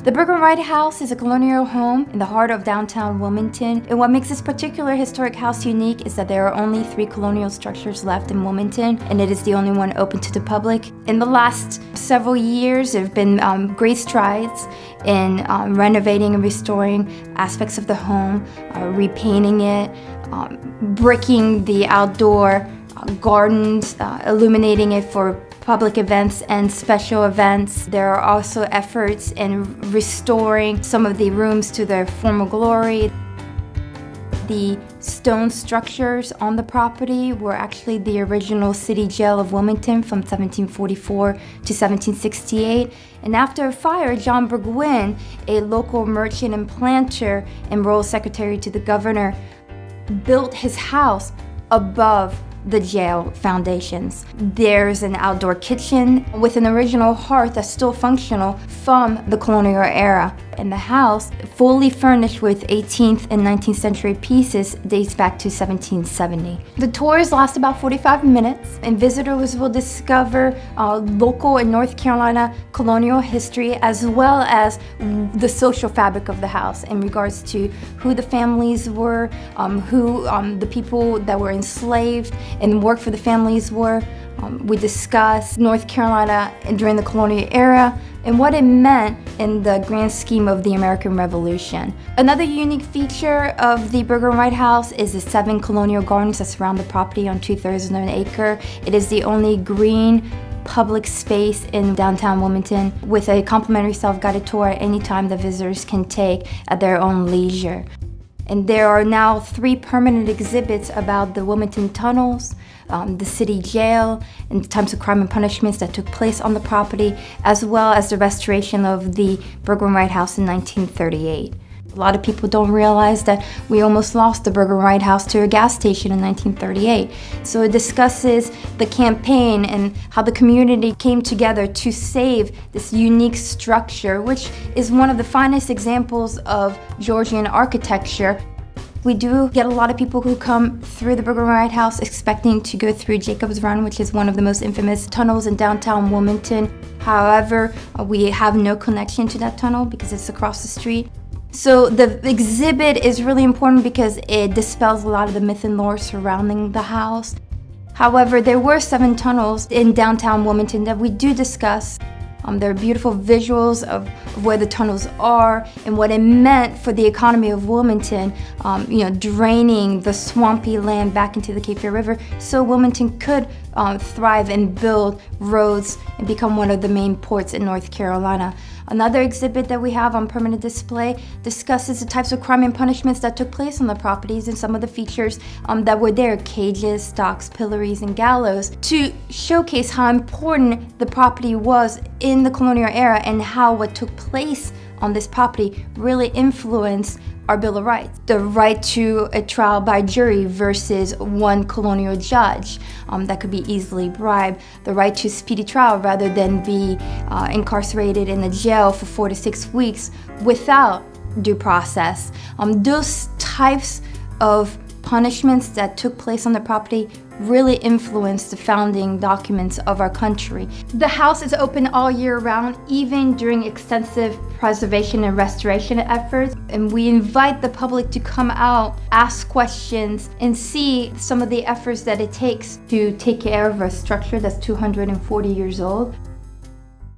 The Burgwin-Wright House is a colonial home in the heart of downtown Wilmington, and what makes this particular historic house unique is that there are only 3 colonial structures left in Wilmington, and it is the only one open to the public. In the last several years, there have been great strides in renovating and restoring aspects of the home, repainting it, bricking the outdoor gardens, illuminating it for public events and special events. There are also efforts in restoring some of the rooms to their former glory. The stone structures on the property were actually the original city jail of Wilmington from 1744 to 1768. And after a fire, John Burgwin, a local merchant and planter and royal secretary to the governor, built his house above the jail foundations. There's an outdoor kitchen with an original hearth that's still functional from the colonial era. And the house, fully furnished with 18th and 19th century pieces, dates back to 1770. The tours last about 45 minutes, and visitors will discover local and North Carolina colonial history, as well as the social fabric of the house in regards to who the families were, who the people that were enslaved and worked for the families were. We discuss North Carolina during the colonial era and what it meant in the grand scheme of the American Revolution. Another unique feature of the Burgwin-Wright House is the 7 colonial gardens that surround the property on 2/3 of an acre. It is the only green public space in downtown Wilmington, with a complimentary self-guided tour at any time that visitors can take at their own leisure. And there are now 3 permanent exhibits about the Wilmington tunnels, the city jail, and the types of crime and punishments that took place on the property, as well as the restoration of the Burgwin-Wright House in 1938. A lot of people don't realize that we almost lost the Burgwin-Wright House to a gas station in 1938. So it discusses the campaign and how the community came together to save this unique structure, which is one of the finest examples of Georgian architecture. We do get a lot of people who come through the Burgwin-Wright House expecting to go through Jacob's Run, which is one of the most infamous tunnels in downtown Wilmington. However, we have no connection to that tunnel because it's across the street. So the exhibit is really important because it dispels a lot of the myth and lore surrounding the house. However, there were 7 tunnels in downtown Wilmington that we do discuss. There are beautiful visuals of where the tunnels are and what it meant for the economy of Wilmington, draining the swampy land back into the Cape Fear River so Wilmington could thrive and build roads and become one of the main ports in North Carolina. Another exhibit that we have on permanent display discusses the types of crime and punishments that took place on the properties and some of the features that were there: cages, stocks, pillories, and gallows, to showcase how important the property was in the colonial era and how what took place on this property really influenced our Bill of Rights. The right to a trial by jury versus one colonial judge that could be easily bribed. The right to a speedy trial rather than be incarcerated in a jail for 4 to 6 weeks without due process. Those types of punishments that took place on the property really influenced the founding documents of our country. The house is open all year round, even during extensive preservation and restoration efforts. And we invite the public to come out, ask questions, and see some of the efforts that it takes to take care of a structure that's 240 years old.